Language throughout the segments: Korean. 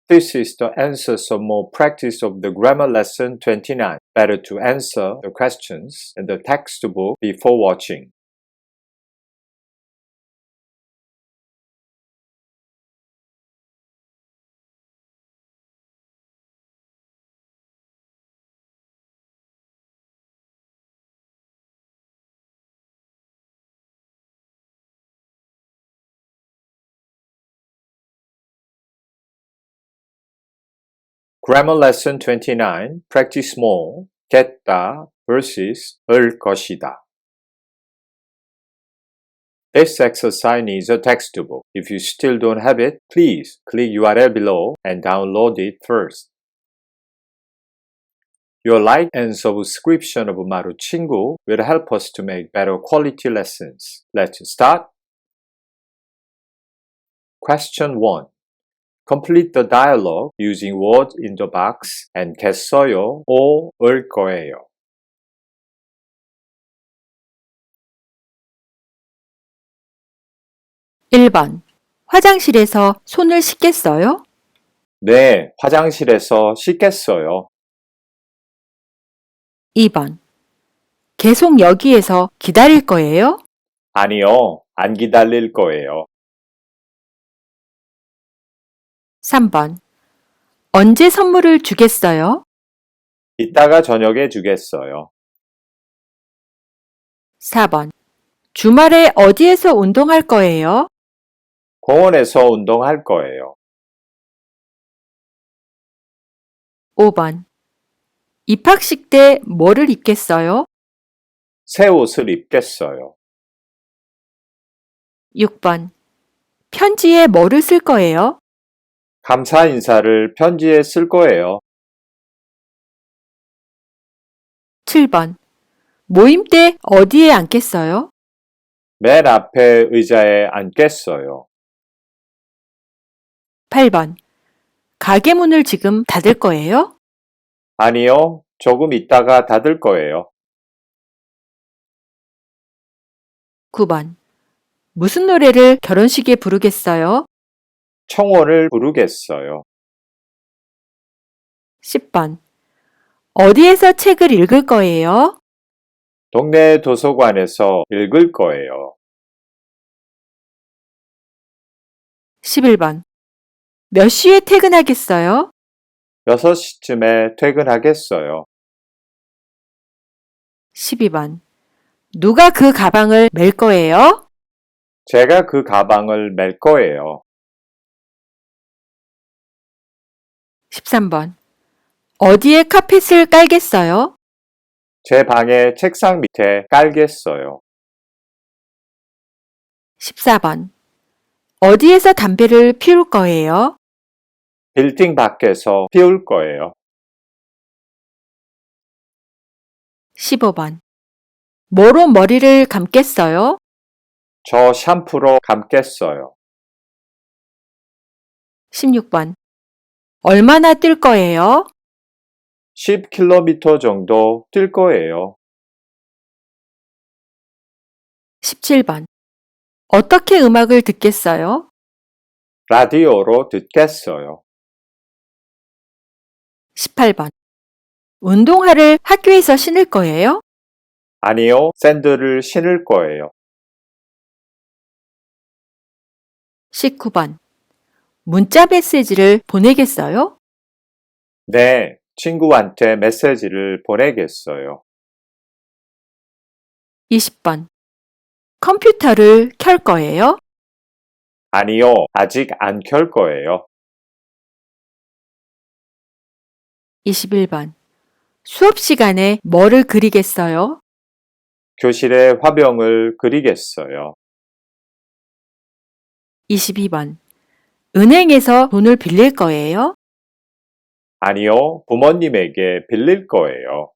This is the answer some more practice of the grammar lesson 29. Better to answer the questions in the textbook before watching. Grammar lesson 29. Practice more. 겠다 versus 을 것이다. This exercise needs a textbook. If you still don't have it, please click URL below and download it first. Your like and subscription of Maru 친구 will help us to make better quality lessons. Let's start. Question 1. Complete the dialogue using words in the box and 겠어요 or 을 거예요. (1번) 화장실에서 손을 씻겠어요? 네, 화장실에서 씻겠어요. 2번 계속 여기에서 기다릴 거예요? 아니요, 안 기다릴 거예요. 3번 언제 선물을 주겠어요? 이따가 저녁에 주겠어요. 4번 주말에 어디에서 운동할 거예요? 공원에서 운동할 거예요. 5번 입학식 때 뭐를 입겠어요? 새 옷을 입겠어요. 6번 편지에 뭐를 쓸 거예요? 감사 인사를 편지에 쓸 거예요. 7번 모임 때 어디에 앉겠어요? 맨 앞에 의자에 앉겠어요. 8번 가게 문을 지금 닫을 거예요? 아니요, 조금 있다가 닫을 거예요. 9번 무슨 노래를 결혼식에 부르겠어요? 청혼을 부르겠어요. 10번 어디에서 책을 읽을 거예요? 동네 도서관에서 읽을 거예요. 11번 몇 시에 퇴근하겠어요? 6시쯤에 퇴근하겠어요. 12번 누가 그 가방을 멜 거예요? 제가 그 가방을 멜 거예요. 13번 어디에 카펫을 깔겠어요? 제 방에 책상 밑에 깔겠어요. 14번 어디에서 담배를 피울 거예요? 빌딩 밖에서 피울 거예요. 15번 뭐로 머리를 감겠어요? 저 샴푸로 감겠어요. 16번 얼마나 뛸 거예요? 10km 정도 뛸 거예요. 17번 어떻게 음악을 듣겠어요? 라디오로 듣겠어요. 18번 운동화를 학교에서 신을 거예요? 아니요, 샌들을 신을 거예요. 19번 문자 메시지를 보내겠어요? 네, 친구한테 메시지를 보내겠어요. 20번 컴퓨터를 켤 거예요? 아니요, 아직 안 켤 거예요. 21번 수업 시간에 뭐를 그리겠어요? 교실에 화병을 그리겠어요. 22번 은행에서 돈을 빌릴 거예요? 아니요, 부모님에게 빌릴 거예요.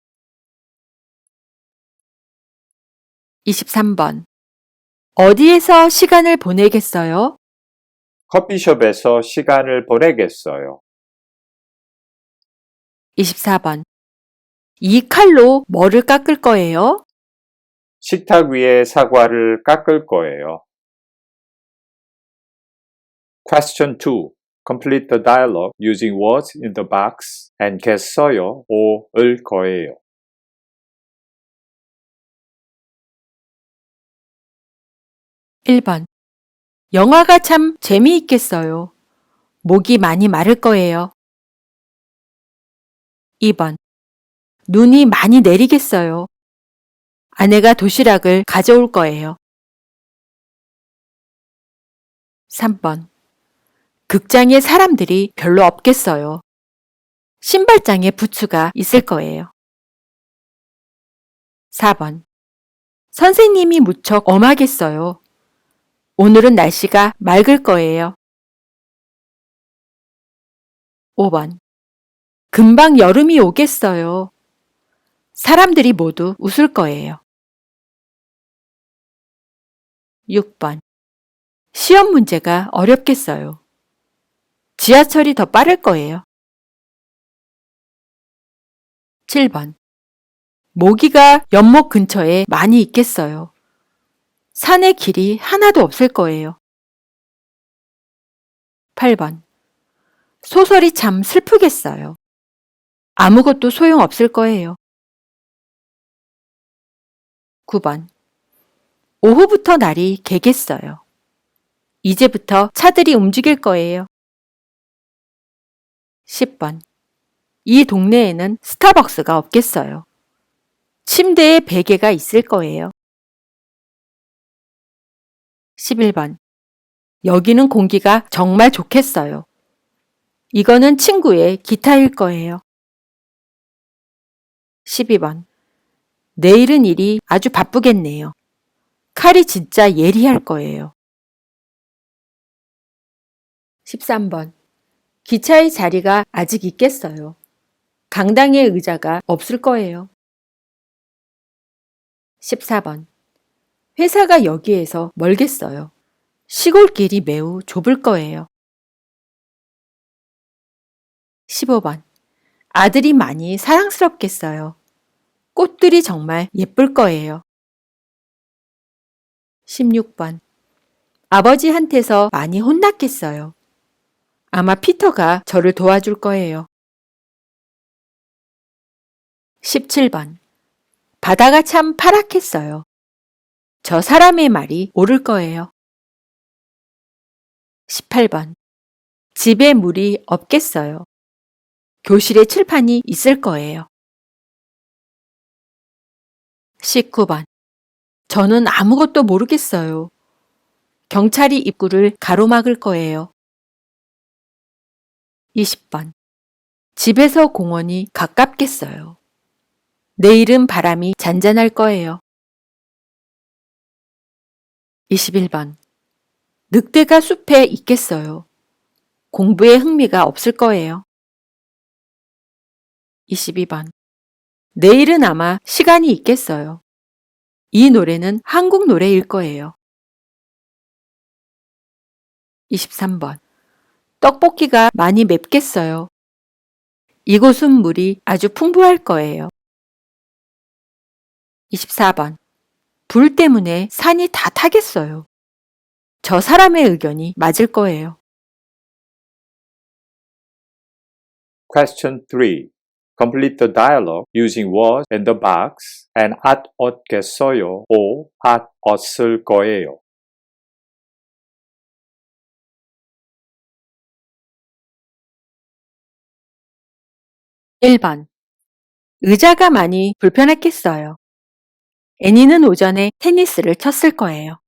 23번 어디에서 시간을 보내겠어요? 커피숍에서 시간을 보내겠어요. 24번 이 칼로 뭐를 깎을 거예요? 식탁 위에 사과를 깎을 거예요. Question 2. Complete the dialogue using words in the box and 겠어요, or 을 거예요. (1번) 영화가 참 재미있겠어요. 목이 많이 마를 거예요. (2번) 눈이 많이 내리겠어요. 아내가 도시락을 가져올 거예요. (3번) 극장에 사람들이 별로 없겠어요. 신발장에 부츠가 있을 거예요. (4번) 선생님이 무척 엄하겠어요. 오늘은 날씨가 맑을 거예요. (5번) 금방 여름이 오겠어요. 사람들이 모두 웃을 거예요. (6번) 시험 문제가 어렵겠어요. 지하철이 더 빠를 거예요. (7번) 모기가 연못 근처에 많이 있겠어요. 산에 길이 하나도 없을 거예요. (8번) 소설이 참 슬프겠어요. 아무것도 소용없을 거예요. (9번) 오후부터 날이 개겠어요. 이제부터 차들이 움직일 거예요. (10번) 이 동네에는 스타벅스가 없겠어요. 침대에 베개가 있을 거예요. (11번) 여기는 공기가 정말 좋겠어요. 이거는 친구의 기타일 거예요. (12번) 내일은 일이 아주 바쁘겠네요. 칼이 진짜 예리할 거예요. (13번) 기차의 자리가 아직 있겠어요. 강당에 의자가 없을 거예요. (14번) 회사가 여기에서 멀겠어요. 시골길이 매우 좁을 거예요. (15번) 아들이 많이 사랑스럽겠어요. 꽃들이 정말 예쁠 거예요. (16번) 아버지한테서 많이 혼났겠어요. 아마 피터가 저를 도와줄 거예요. (17번) 바다가 참 파랗겠어요. 저 사람의 말이 옳을 거예요. (18번) 집에 물이 없겠어요. 교실에 칠판이 있을 거예요. (19번) 저는 아무것도 모르겠어요. 경찰이 입구를 가로막을 거예요. (20번) 집에서 공원이 가깝겠어요. 내일은 바람이 잔잔할 거예요. (21번) 늑대가 숲에 있겠어요. 공부에 흥미가 없을 거예요. (22번) 내일은 아마 시간이 있겠어요. 이 노래는 한국 노래일 거예요. (23번) 떡볶이가 많이 맵겠어요. 이곳은 물이 아주 풍부할 거예요. (24번) 불 때문에 산이 다 타겠어요. 저 사람의 의견이 맞을 거예요. Question 3. Complete the dialogue using words in the box and at 얻겠어요, or at 얻을 거예요. (1번) 의자가 많이 불편했겠어요. 애니는 오전에 테니스를 쳤을 거예요.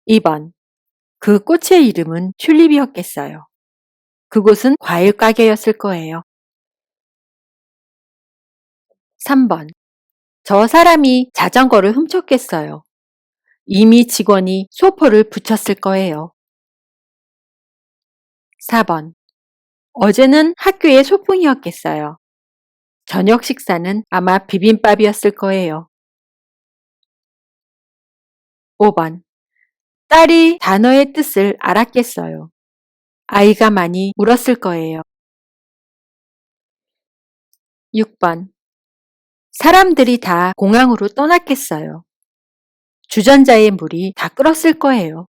(2번) 그 꽃의 이름은 튤립이었겠어요. 그곳은 과일 가게였을 거예요. (3번) 저 사람이 자전거를 훔쳤겠어요. 이미 직원이 소포를 붙였을 거예요. (4번) 어제는 학교에 소풍이었겠어요. 저녁 식사는 아마 비빔밥이었을 거예요. (5번) 딸이 단어의 뜻을 알았겠어요. 아이가 많이 울었을 거예요. (6번) 사람들이 다 공항으로 떠났겠어요. 주전자의 물이 다 끓었을 거예요.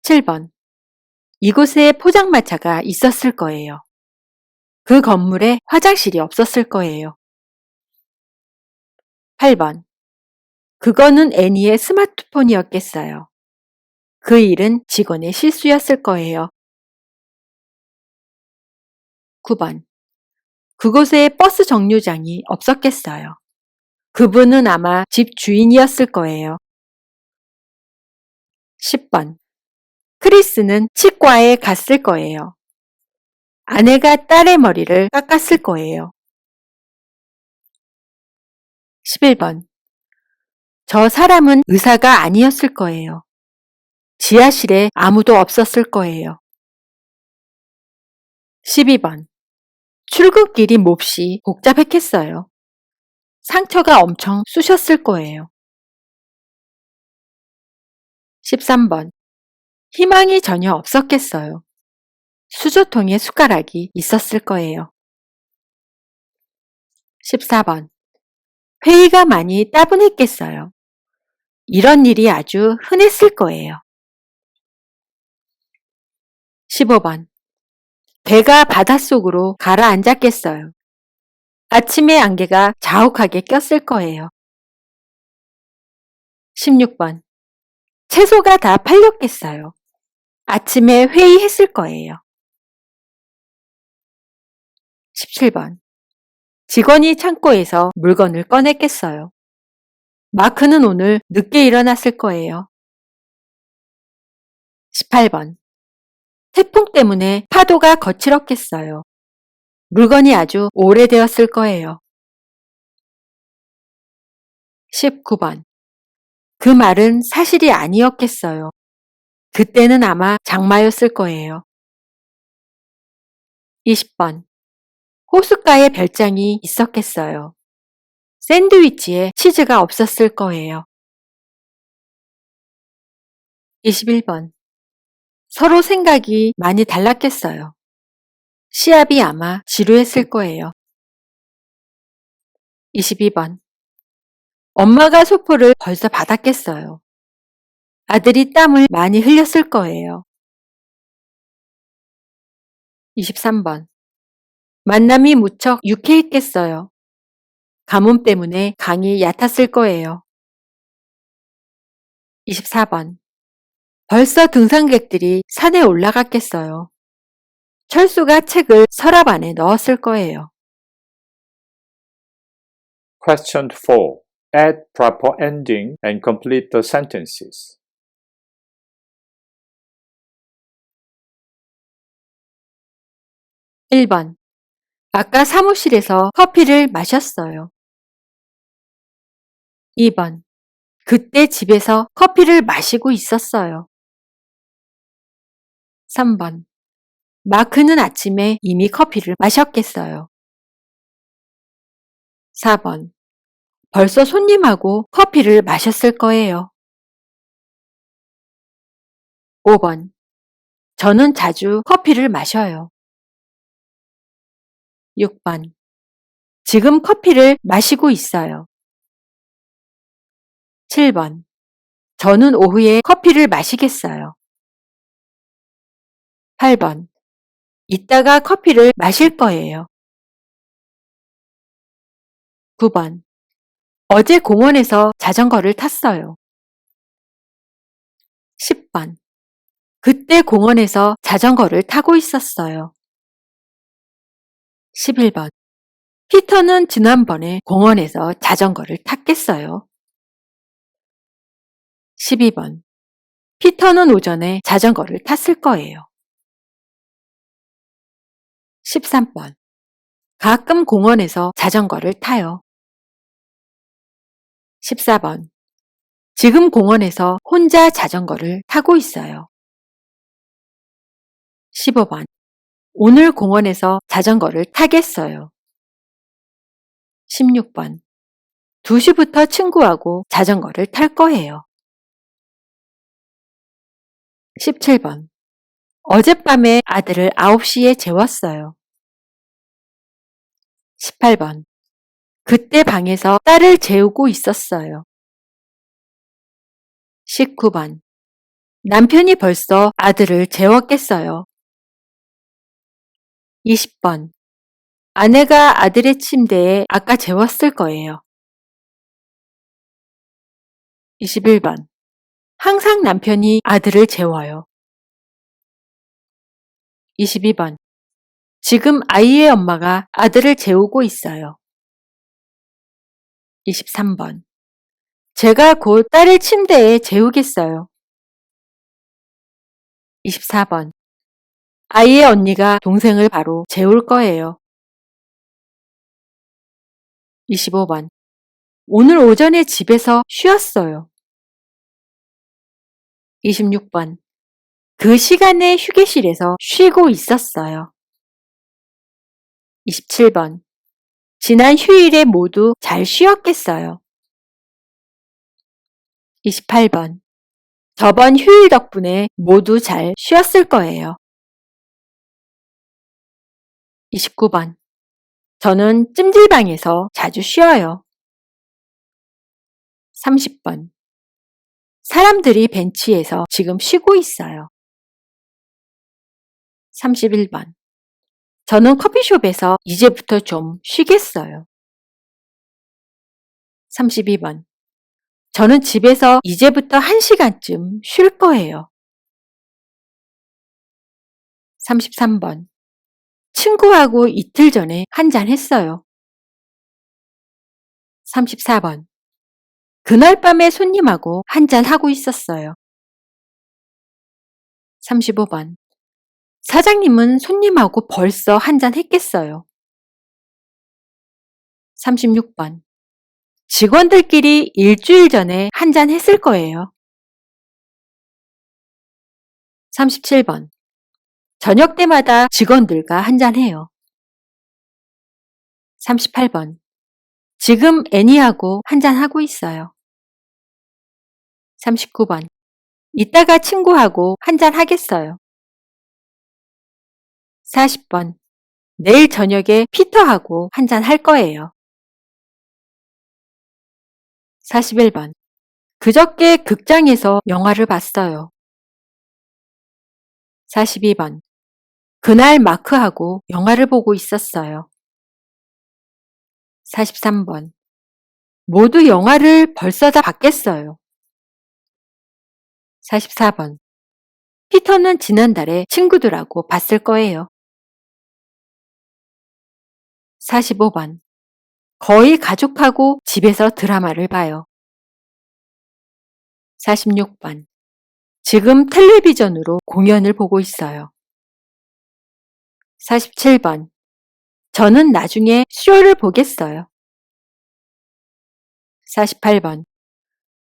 7번. 이곳에 포장마차가 있었을 거예요. 그 건물에 화장실이 없었을 거예요. 8번. 그거는 애니의 스마트폰이었겠어요. 그 일은 직원의 실수였을 거예요. 9번. 그곳에 버스 정류장이 없었겠어요. 그분은 아마 집 주인이었을 거예요. 10번. 크리스는 치과에 갔을 거예요. 아내가 딸의 머리를 깎았을 거예요. 11번. 저 사람은 의사가 아니었을 거예요. 지하실에 아무도 없었을 거예요. 12번. 출근길이 몹시 복잡했겠어요. 상처가 엄청 쑤셨을 거예요. 13번. 희망이 전혀 없었겠어요. 수저통에 숟가락이 있었을 거예요. 14번. 회의가 많이 따분했겠어요. 이런 일이 아주 흔했을 거예요. 15번. 배가 바닷속으로 가라앉았겠어요. 아침에 안개가 자욱하게 꼈을 거예요. 16번. 채소가 다 팔렸겠어요. 아침에 회의했을 거예요. 17번. 직원이 창고에서 물건을 꺼냈겠어요. 마크는 오늘 늦게 일어났을 거예요. 18번. 태풍 때문에 파도가 거칠었겠어요. 물건이 아주 오래되었을 거예요. 19번. 그 말은 사실이 아니었겠어요. 그때는 아마 장마였을 거예요. 20번. 호숫가에 별장이 있었겠어요. 샌드위치에 치즈가 없었을 거예요. 21번. 서로 생각이 많이 달랐겠어요. 시합이 아마 지루했을 거예요. 22번. 엄마가 소포를 벌써 받았겠어요. 아들이 땀을 많이 흘렸을 거예요. 23번. 만남이 무척 유쾌했겠어요. 가뭄 때문에 강이 얕았을 거예요. 24번. 벌써 등산객들이 산에 올라갔겠어요. 철수가 책을 서랍 안에 넣었을 거예요. Question 4. Add proper ending and complete the sentences. 1번. 아까 사무실에서 커피를 마셨어요. 2번. 그때 집에서 커피를 마시고 있었어요. 3번. 마크는 아침에 이미 커피를 마셨겠어요. 4번. 벌써 손님하고 커피를 마셨을 거예요. 5번. 저는 자주 커피를 마셔요. 6번. 지금 커피를 마시고 있어요. 7번. 저는 오후에 커피를 마시겠어요. 8번. 이따가 커피를 마실 거예요. 9번. 어제 공원에서 자전거를 탔어요. 10번. 그때 공원에서 자전거를 타고 있었어요. 11번. 피터는 지난번에 공원에서 자전거를 탔겠어요. 12번. 피터는 오전에 자전거를 탔을 거예요. 13번. 가끔 공원에서 자전거를 타요. 14번. 지금 공원에서 혼자 자전거를 타고 있어요. 15번. 오늘 공원에서 자전거를 타겠어요. 16번. 2시부터 친구하고 자전거를 탈 거예요. 17번. 어젯밤에 아들을 9시에 재웠어요. 18번. 그때 방에서 딸을 재우고 있었어요. 19번. 남편이 벌써 아들을 재웠겠어요. 20번. 아내가 아들의 침대에 아까 재웠을 거예요. 21번. 항상 남편이 아들을 재워요. 22번. 지금 아이의 엄마가 아들을 재우고 있어요. 23번. 제가 곧 딸을 침대에 재우겠어요. 24번. 아이의 언니가 동생을 바로 재울 거예요. 25번. 오늘 오전에 집에서 쉬었어요. 26번. 그 시간에 휴게실에서 쉬고 있었어요. 27번. 지난 휴일에 모두 잘 쉬었겠어요. 28번. 저번 휴일 덕분에 모두 잘 쉬었을 거예요. 29번. 저는 찜질방에서 자주 쉬어요. 30번. 사람들이 벤치에서 지금 쉬고 있어요. 31번. 저는 커피숍에서 이제부터 좀 쉬겠어요. 32번. 저는 집에서 이제부터 1시간쯤 쉴 거예요. 33번. 친구하고 이틀 전에 한잔 했어요. 34번. 그날 밤에 손님하고 한잔 하고 있었어요. 35번. 사장님은 손님하고 벌써 한잔 했겠어요. 36번. 직원들끼리 일주일 전에 한잔 했을 거예요. 37번. 저녁 때마다 직원들과 한잔해요. 38번. 지금 애니하고 한잔하고 있어요. 39번. 이따가 친구하고 한잔 하겠어요. 40번. 내일 저녁에 피터하고 한잔 할 거예요. 41번. 그저께 극장에서 영화를 봤어요. 42번. 그날 마크하고 영화를 보고 있었어요. 43번. 모두 영화를 벌써 다 봤겠어요. 44번. 피터는 지난달에 친구들하고 봤을 거예요. 45번. 거의 가족하고 집에서 드라마를 봐요. 46번. 지금 텔레비전으로 공연을 보고 있어요. 47번. 저는 나중에 쇼를 보겠어요. 48번.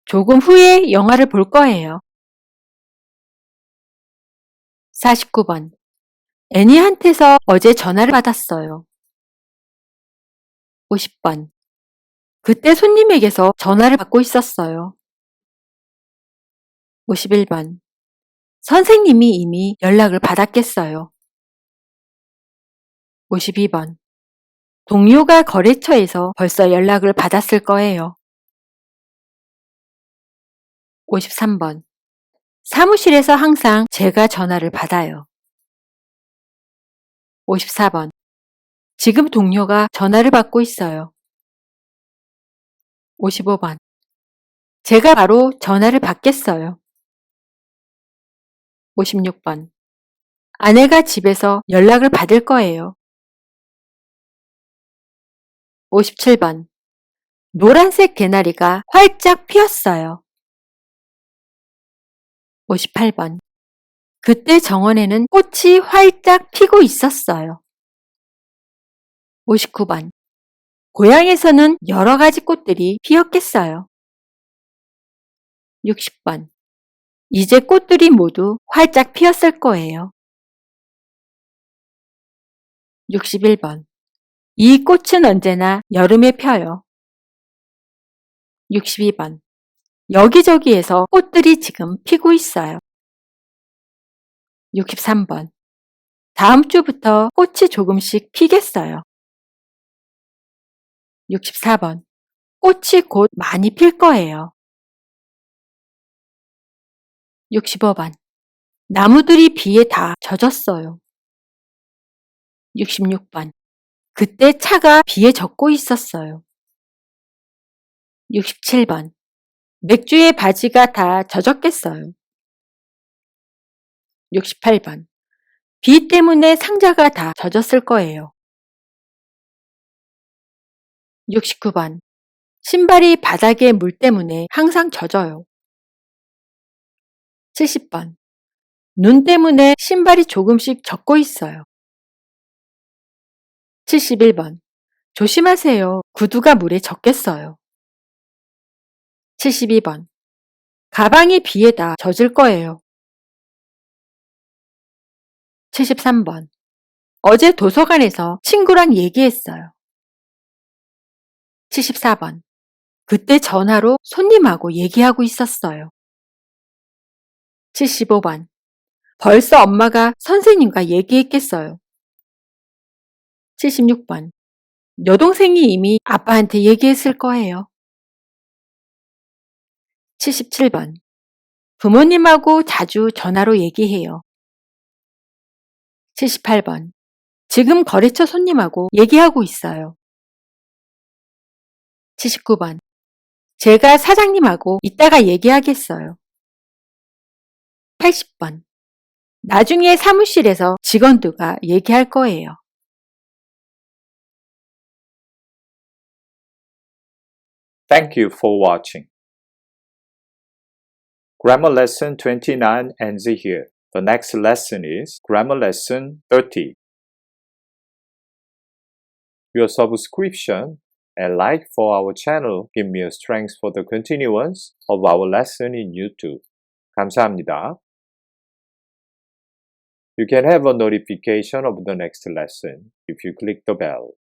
조금 후에 영화를 볼 거예요. 49번. 애니한테서 어제 전화를 받았어요. 50번. 그때 손님에게서 전화를 받고 있었어요. 51번. 선생님이 이미 연락을 받았겠어요. 52번. 동료가 거래처에서 벌써 연락을 받았을 거예요. 53번. 사무실에서 항상 제가 전화를 받아요. 54번. 지금 동료가 전화를 받고 있어요. 55번. 제가 바로 전화를 받겠어요. 56번. 아내가 집에서 연락을 받을 거예요. 57번. 노란색 개나리가 활짝 피었어요. 58번. 그때 정원에는 꽃이 활짝 피고 있었어요. 59번. 고향에서는 여러 가지 꽃들이 피었겠어요. 60번. 이제 꽃들이 모두 활짝 피었을 거예요. 61번. 이 꽃은 언제나 여름에 펴요. 62번. 여기저기에서 꽃들이 지금 피고 있어요. 63번. 다음 주부터 꽃이 조금씩 피겠어요. 64번. 꽃이 곧 많이 필 거예요. 65번. 나무들이 비에 다 젖었어요. 66번. 그때 차가 비에 젖고 있었어요. 67번. 맥주의 바지가 다 젖었겠어요. 68번. 비 때문에 상자가 다 젖었을 거예요. 69번. 신발이 바닥에 물 때문에 항상 젖어요. 70번. 눈 때문에 신발이 조금씩 젖고 있어요. 71번. 조심하세요. 구두가 물에 젖겠어요. 72번. 가방이 비에 다 젖을 거예요. 73번. 어제 도서관에서 친구랑 얘기했어요. 74번. 그때 전화로 손님하고 얘기하고 있었어요. 75번. 벌써 엄마가 선생님과 얘기했겠어요. 76번. 여동생이 이미 아빠한테 얘기했을 거예요. 77번. 부모님하고 자주 전화로 얘기해요. 78번. 지금 거래처 손님하고 얘기하고 있어요. 79번. 제가 사장님하고 이따가 얘기하겠어요. 80번. 나중에 사무실에서 직원들과 얘기할 거예요. Thank you for watching. Grammar lesson 29 ends here. The next lesson is grammar lesson 30. Your subscription and like for our channel give me a strength for the continuance of our lesson in YouTube. 감사합니다. You can have a notification of the next lesson if you click the bell.